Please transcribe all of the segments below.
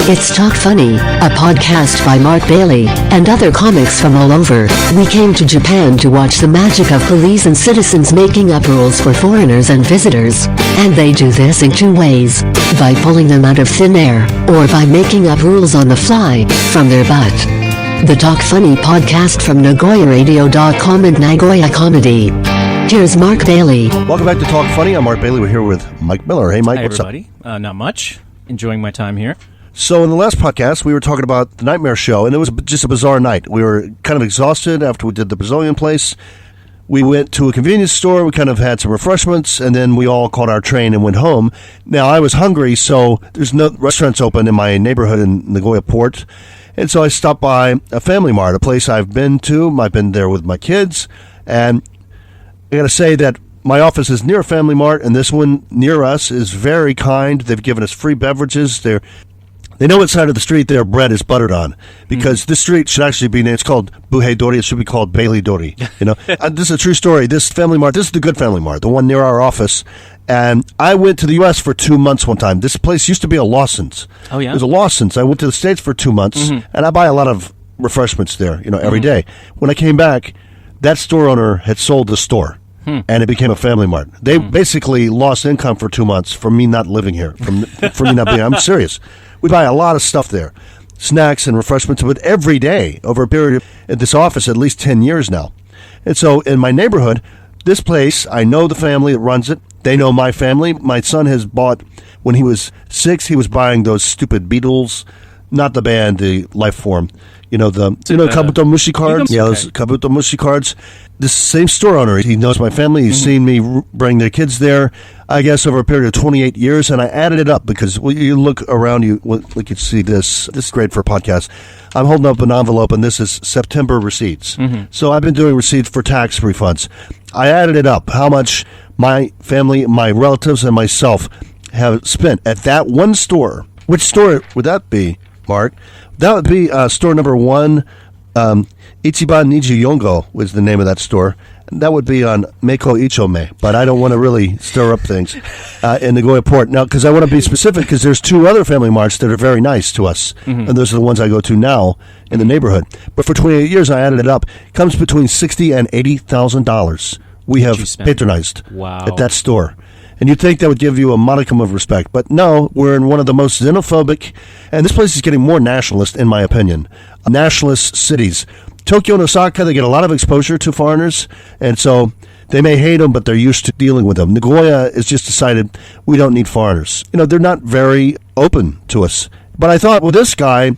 It's Talk Funny, a podcast by Mark Bailey and other comics from all over. We came to Japan to watch the magic of police and citizens making up rules for foreigners and visitors. And they do this in two ways: by pulling them out of thin air, or by making up rules on the fly from their butt. The Talk Funny podcast from NagoyaRadio.com and Nagoya Comedy. Here's Mark Bailey. Welcome back to Talk Funny. I'm Mark Bailey. We're here with Mike Miller. Hey, Mike, Hi, what's everybody. Not much. Enjoying my time here. So in the last podcast, we were talking about the Nightmare Show, and it was just a bizarre night. We were kind of exhausted after we did the Brazilian place. We went to a convenience store. We kind of had some refreshments, and then we all caught our train and went home. Now, I was hungry, so there's no restaurants open in my neighborhood in Nagoya Port. And so I stopped by a Family Mart, a place I've been to. I've been there with my kids, and I got to say that my office is near a Family Mart, and this one near us is very kind. They've given us free beverages. They know what side of the street their bread is buttered on, because this street should actually be named, it's called Buhei Dori. It should be called Bailey Dori. You know, this is a true story. This Family Mart, this is the good Family Mart, the one near our office. And I went to the U.S. for 2 months one time. This place used to be a Lawson's. Oh, yeah? It was a Lawson's. I went to the States for 2 months, and I buy a lot of refreshments there, you know, every day. When I came back, that store owner had sold the store. And it became a Family Mart. They basically lost income for 2 months from me not living here, from me not being. I'm serious. We buy a lot of stuff there, snacks and refreshments, but every day over a period of at this office at least 10 years now. And so in my neighborhood, this place, I know the family that runs it. They know my family. My son has bought, when he was 6, he was buying those stupid Beatles, not the band, the life form. You know, Kabuto Mushi cards? Yeah, those Kabuto Mushi cards. This same store owner, he knows my family. He's seen me bring their kids there, I guess, over a period of 28 years. And I added it up because when you look around, you can see this. This is great for a podcast. I'm holding up an envelope, and this is September receipts. So I've been doing receipts for tax refunds. I added it up, how much my family, my relatives, and myself have spent at that one store. Which store would that be, Mark? That would be store number 1, Ichiban Niji Yongo was the name of that store. That would be on Meiko Ichome, but I don't want to really stir up things in Nagoya Port. Now, because I want to be specific, because there's 2 other Family Marts that are very nice to us, and those are the ones I go to now in the neighborhood. But for 28 years, I added it up. It comes between $60,000 and $80,000 we have patronized at that store. And you'd think that would give you a modicum of respect. But no, we're in one of the most xenophobic, and this place is getting more nationalist, in my opinion. Nationalist cities. Tokyo and Osaka, they get a lot of exposure to foreigners, and so they may hate them, but they're used to dealing with them. Nagoya has just decided we don't need foreigners. You know, they're not very open to us. But I thought, well, this guy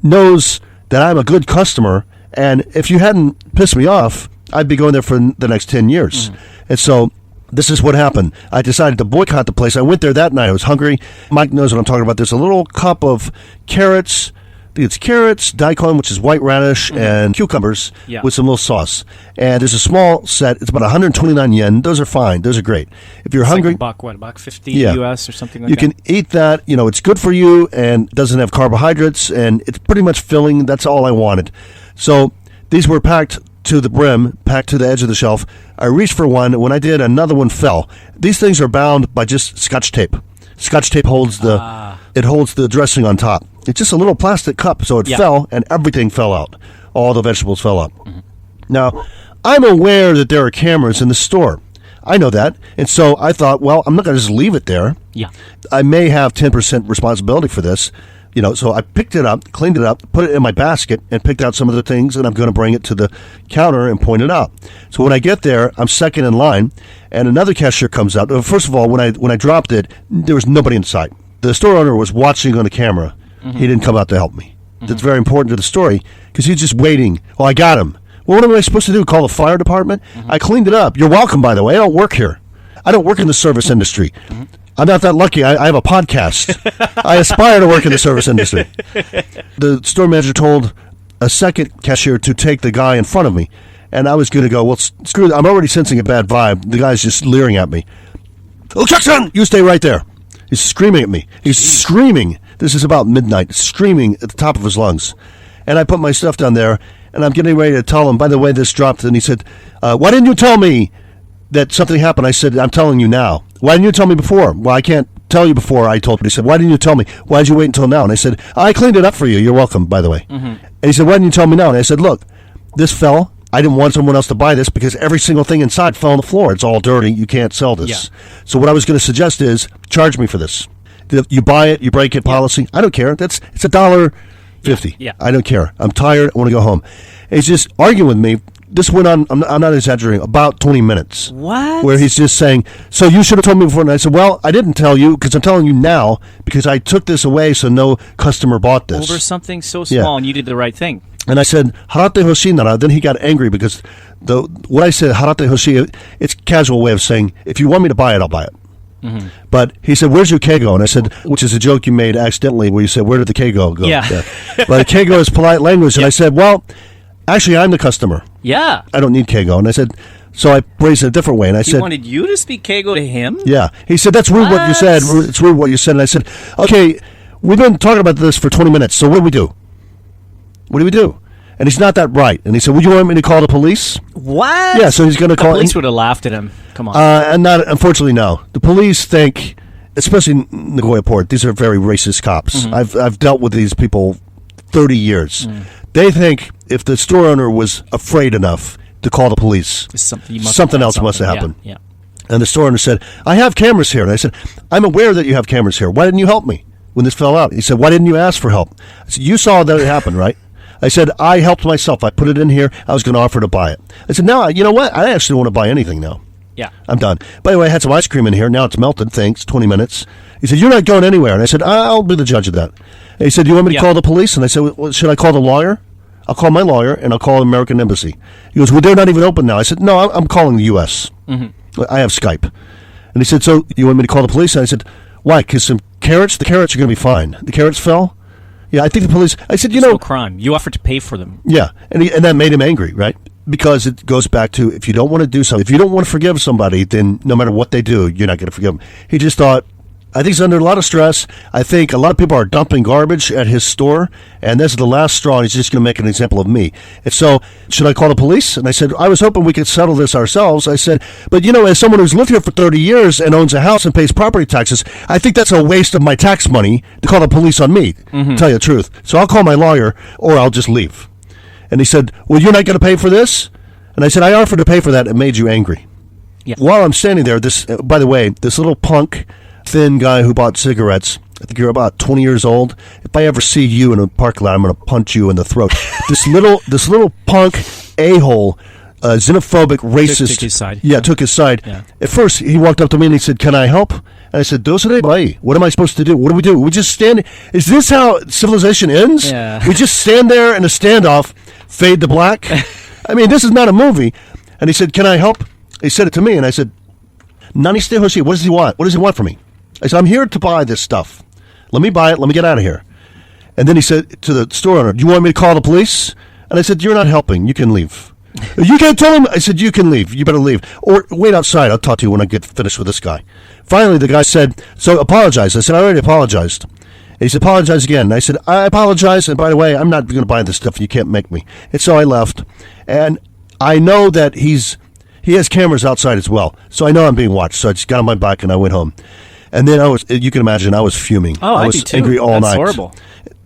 knows that I'm a good customer, and if you hadn't pissed me off, I'd be going there for the next 10 years. And so this is what happened. I decided to boycott the place. I went there that night. I was hungry. Mike knows what I'm talking about. There's a little cup of carrots. I think it's carrots, daikon, which is white radish, and cucumbers with some little sauce. And there's a small set. It's about 129 yen. Those are fine. Those are great. If you're hungry, like $1.50 US or something like you that? You can eat that. You know, it's good for you and doesn't have carbohydrates, and it's pretty much filling. That's all I wanted. So these were packed to the brim, packed to the edge of the shelf. I reached for one. When I did, another one fell. These things are bound by just Scotch tape. Scotch tape holds the dressing on top. It's just a little plastic cup, so it fell, and everything fell out. All the vegetables fell out. Now, I'm aware that there are cameras in the store. I know that, and so I thought, well, I'm not going to just leave it there. I may have 10% responsibility for this. You know, so I picked it up, cleaned it up, put it in my basket, and picked out some of the things, and I'm going to bring it to the counter and point it out. So when I get there, I'm second in line, and another cashier comes out. First of all, when I dropped it, there was nobody in sight. The store owner was watching on the camera. He didn't come out to help me. That's very important to the story, because he's just waiting. Oh, I got him. Well, what am I supposed to do, call the fire department? I cleaned it up. You're welcome, by the way. I don't work here. I don't work in the service industry. I'm not that lucky. I have a podcast. I aspire to work in the service industry. The store manager told a second cashier to take the guy in front of me. And I was going to go, well, screw it. I'm already sensing a bad vibe. The guy's just leering at me. Oh, Jackson, you stay right there. He's screaming at me. He's screaming. This is about midnight, screaming at the top of his lungs. And I put my stuff down there, and I'm getting ready to tell him, by the way, this dropped. And he said, why didn't you tell me that something happened? I said, I'm telling you now. Why didn't you tell me before? Well, I can't tell you before I told him. He said, why didn't you tell me? Why did you wait until now? And I said, I cleaned it up for you. You're welcome, by the way. And he said, why didn't you tell me now? And I said, look, this fell. I didn't want someone else to buy this because every single thing inside fell on the floor. It's all dirty. You can't sell this. Yeah. So what I was going to suggest is charge me for this. You buy it, you break it policy. I don't care. It's $1.50. Yeah. I don't care. I'm tired. I want to go home. And he's just arguing with me. This went on, I'm not exaggerating, about 20 minutes. What? Where he's just saying, so you should have told me before. And I said, well, I didn't tell you because I'm telling you now because I took this away so no customer bought this. Over something so small, and you did the right thing. And I said, harate hoshi nara. Then he got angry because what I said, harate hoshi, it's a casual way of saying, if you want me to buy it, I'll buy it. But he said, where's your keigo? And I said, which is a joke you made accidentally where you said, where did the keigo go? Yeah. But keigo is polite language. And I said, well, actually, I'm the customer. Yeah. I don't need keigo. And I said, so I phrased it a different way. And I He said, wanted you to speak Keigo to him? yeah. He said, that's rude what you said. It's rude what you said. And I said, okay, we've been talking about this for 20 minutes. So what do we do? What do we do? And he's not that bright. And he said, would you want me to call the police? What? Yeah, so he's going to call. The police would have laughed at him. Come on. And not, unfortunately, no. The police think, especially in Nagoya Port, these are very racist cops. I've dealt with these people 30 years. They think if the store owner was afraid enough to call the police, something else must have happened. Yeah. And the store owner said, I have cameras here. And I said, I'm aware that you have cameras here. Why didn't you help me when this fell out? He said, why didn't you ask for help? I said, you saw that it happened, right? I said, I helped myself. I put it in here. I was going to offer to buy it. I said, no, you know what? I actually want to buy anything now. Yeah. I'm done. By the way, I had some ice cream in here. Now it's melted. Thanks. 20 minutes. He said, you're not going anywhere. And I said, I'll be the judge of that. And he said, you want me to call the police? And I said, well, should I call the lawyer? I'll call my lawyer, and I'll call the American Embassy. He goes, well, they're not even open now. I said, no, I'm calling the U.S. I have Skype. And he said, so you want me to call the police? And I said, why? Because some carrots? The carrots are going to be fine. The carrots fell? Yeah, I think the police... I said, There's no crime. You offered to pay for them. Yeah, and that made him angry, right? Because it goes back to, if you don't want to do something, if you don't want to forgive somebody, then no matter what they do, you're not going to forgive them. He just thought, I think he's under a lot of stress. I think a lot of people are dumping garbage at his store, and this is the last straw, and he's just going to make an example of me. And so, should I call the police? And I said, I was hoping we could settle this ourselves. I said, but as someone who's lived here for 30 years and owns a house and pays property taxes, I think that's a waste of my tax money to call the police on me, to tell you the truth. So I'll call my lawyer, or I'll just leave. And he said, well, you're not going to pay for this? And I said, I offered to pay for that. It made you angry. Yeah. While I'm standing there, by the way, this little punk, thin guy who bought cigarettes, I think you're about 20 years old. If I ever see you in a parking lot, I'm going to punch you in the throat. This little punk a-hole, xenophobic, racist. Took his side. Yeah, took his side. Yeah. At first, he walked up to me and he said, can I help? And I said, what am I supposed to do? What do we do? We just stand. Is this how civilization ends? Yeah. We just stand there in a standoff, fade to black? I mean, this is not a movie. And he said, can I help? He said it to me, and I said, Nani shite hoshii? What does he want? What does he want from me? I said, I'm here to buy this stuff. Let me buy it. Let me get out of here. And then he said to the store owner, do you want me to call the police? And I said, you're not helping. You can leave. You can't tell him. I said, you can leave. You better leave. Or wait outside. I'll talk to you when I get finished with this guy. Finally, the guy said, so apologize. I said, I already apologized. And he said, apologize again. And I said, I apologize. And by the way, I'm not going to buy this stuff. You can't make me. And so I left. And I know that he has cameras outside as well. So I know I'm being watched. So I just got on my bike and I went home. And then you can imagine, I was fuming. Oh, I I was do too. angry all That's night. horrible.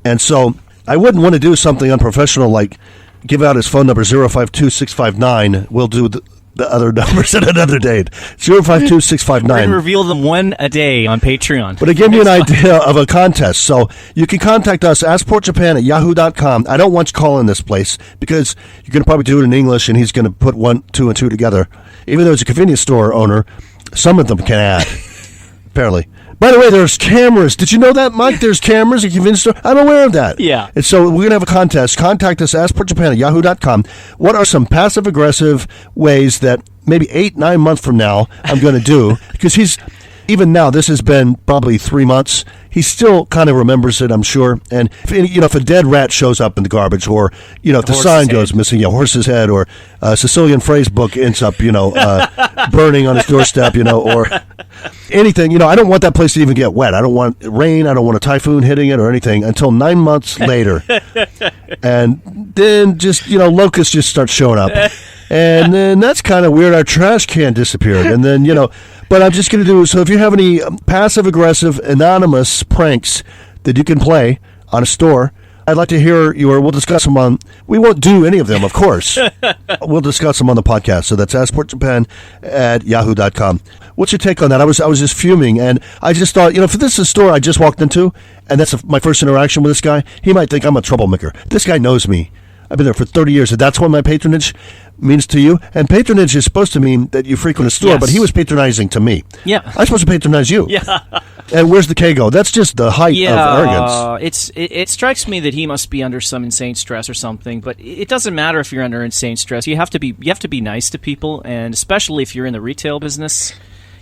And so I wouldn't want to do something unprofessional like give out his phone number 052-659. We'll do the other numbers at another date. 052-659. We're going to reveal them one a day on Patreon. But it gave me an idea of a contest. So you can contact us, askportjapan@yahoo.com. I don't want you calling this place because you're going to probably do it in English and he's going to put 1, 2, and 2 together. Even though it's a convenience store owner, some of them can add. Apparently. By the way, there's cameras. Did you know that, Mike? There's cameras at convenience store. I'm aware of that. Yeah. And so we're going to have a contest. Contact us, askportjapan@yahoo.com. What are some passive-aggressive ways that maybe 8-9 months from now I'm going to do? Because even now, this has been probably 3 months. He still kind of remembers it, I'm sure. And if a dead rat shows up in the garbage, or if the sign goes missing, horse's head, or Sicilian phrase book ends up, burning on his doorstep, or anything. I don't want that place to even get wet. I don't want rain. I don't want a typhoon hitting it or anything until 9 months later. And then just, locusts just start showing up. And then that's kind of weird. Our trash can disappeared. And then, But I'm just going to do, so if you have any passive-aggressive, anonymous pranks that you can play on a store, I'd like to hear we'll discuss them we won't do any of them, of course. We'll discuss them on the podcast. So that's assportjapan@yahoo.com. What's your take on that? I was just fuming, and I just thought, if this is a store I just walked into, and that's my first interaction with this guy, he might think I'm a troublemaker. This guy knows me. I've been there for 30 years, and that's what my patronage means to you. And patronage is supposed to mean that you frequent a store, but he was patronizing to me. Yeah. I'm supposed to patronize you. Yeah. And where's the K go? That's just the height of arrogance. It strikes me that he must be under some insane stress or something. But it doesn't matter if you're under insane stress. You have to be nice to people, and especially if you're in the retail business.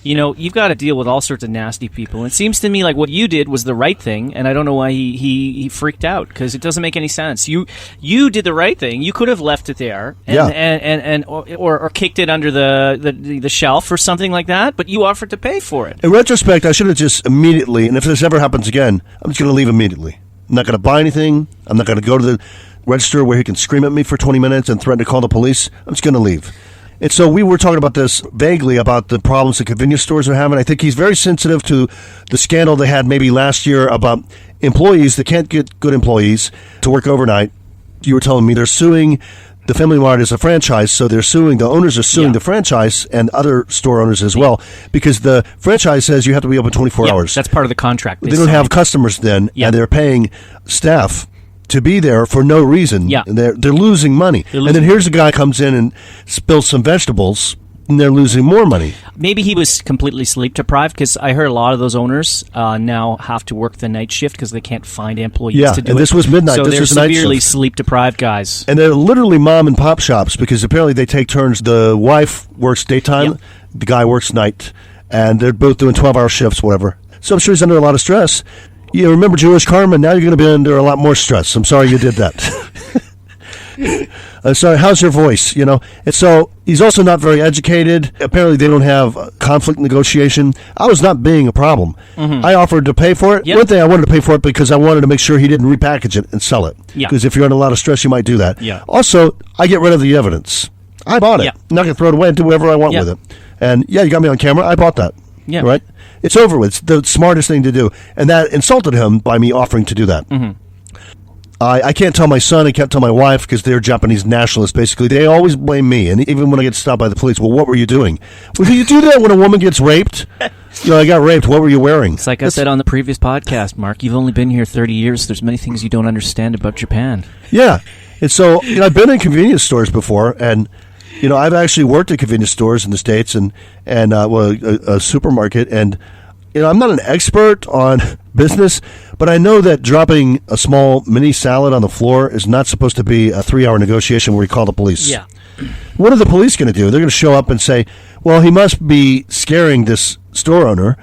You've got to deal with all sorts of nasty people. And it seems to me like what you did was the right thing, and I don't know why he freaked out, because it doesn't make any sense. You did the right thing. You could have left it there or kicked it under the shelf or something like that, but you offered to pay for it. In retrospect, I should have just immediately, and if this ever happens again, I'm just going to leave immediately. I'm not going to buy anything. I'm not going to go to the register where he can scream at me for 20 minutes and threaten to call the police. I'm just going to leave. And so we were talking about this vaguely, about the problems that convenience stores are having. I think he's very sensitive to the scandal they had maybe last year about employees that can't get good employees to work overnight. You were telling me they're suing the Family Mart as a franchise, so the owners are suing the franchise and other store owners as well, because the franchise says you have to be open 24 hours. That's part of the contract. They don't have customers then, and they're paying staff to be there for no reason. Yeah. They're losing money. And then here's a guy comes in and spills some vegetables, and they're losing more money. Maybe he was completely sleep deprived, because I heard a lot of those owners now have to work the night shift because they can't find employees to do it. And this was midnight. So this was they're night severely shift. sleep deprived guys. And they're literally mom and pop shops, because apparently they take turns. The wife works daytime, the guy works night, and they're both doing 12-hour shifts, whatever. So I'm sure he's under a lot of stress. You remember Jewish karma? Now you're going to be under a lot more stress. I'm sorry you did that. I'm sorry, how's your voice? And so he's also not very educated. Apparently they don't have conflict negotiation. I was not being a problem. Mm-hmm. I offered to pay for it. Yep. One thing, I wanted to pay for it because I wanted to make sure he didn't repackage it and sell it. Because if you're under a lot of stress, you might do that. Yeah. Also, I get rid of the evidence. I bought it. Yeah. I'm not going to throw it away and do whatever I want with it. And you got me on camera. I bought that. Yeah. Right? It's over with. It's the smartest thing to do. And that insulted him by me offering to do that. Mm-hmm. I can't tell my son, I can't tell my wife, because they're Japanese nationalists, basically. They always blame me. And even when I get stopped by the police, well, what were you doing? Well, do you do that when a woman gets raped? I got raped. What were you wearing? It's like I said on the previous podcast, Mark, you've only been here 30 years. There's many things you don't understand about Japan. Yeah. And so, I've been in convenience stores before, and I've actually worked at convenience stores in the States and a supermarket, and I'm not an expert on business, but I know that dropping a small mini salad on the floor is not supposed to be a 3-hour negotiation where you call the police. Yeah. What are the police going to do? They're going to show up and say, well, he must be scaring this store owner,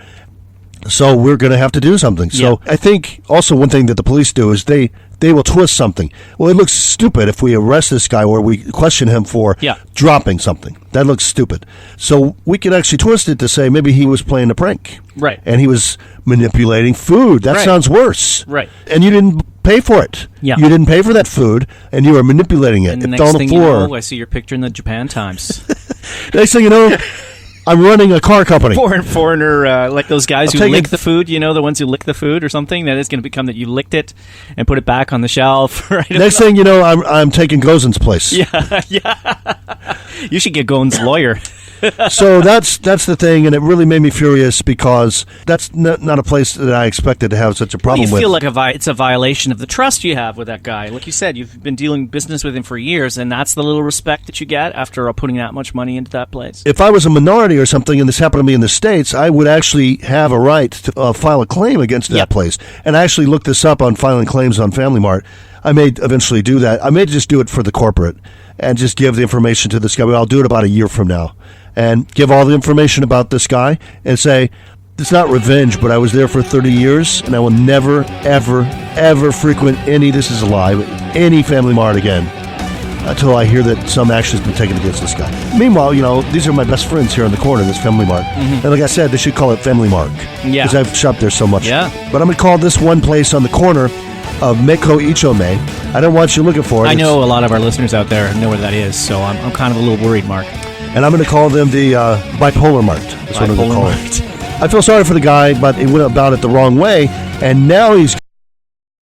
so we're going to have to do something. Yeah. So I think also one thing that the police do is they will twist something. Well, it looks stupid if we arrest this guy or we question him for dropping something. That looks stupid. So we can actually twist it to say maybe he was playing a prank. Right. And he was manipulating food. That sounds worse. Right. And you didn't pay for it. Yeah. You didn't pay for that food, and you were manipulating it. And the it's next on the thing floor. you know, I see your picture in the Japan Times. Next thing you know, I'm running a car company. Foreigner, like those guys who lick the food, the ones who lick the food or something, that is going to become that you licked it and put it back on the shelf. Right? Next thing you know, I'm taking Gozen's place. Yeah. You should get Gozen's lawyer. So that's the thing, and it really made me furious because that's not a place that I expected to have such a problem with. You feel like it's a violation of the trust you have with that guy. Like you said, you've been dealing business with him for years, and that's the little respect that you get after putting that much money into that place. If I was a minority or something, and this happened to me in the States, I would actually have a right to file a claim against that place. And I actually looked this up on filing claims on Family Mart. I may eventually do that. I may just do it for the corporate and just give the information to this guy. I'll do it about a year from now. And give all the information about this guy and say, it's not revenge, but I was there for 30 years, and I will never, ever, ever frequent this is a lie, any Family Mart again until I hear that some action has been taken against this guy. Meanwhile, these are my best friends here in the corner, this Family Mart. Mm-hmm. And like I said, they should call it Family Mark. Yeah. Because I've shopped there so much. Yeah. But I'm going to call this one place on the corner of Meko Ichome. I don't want you looking for it. I know a lot of our listeners out there know where that is, so I'm kind of a little worried, Mark. And I'm going to call them the bipolar mart. That's what I'm going to call it. I feel sorry for the guy, but he went about it the wrong way, and now he's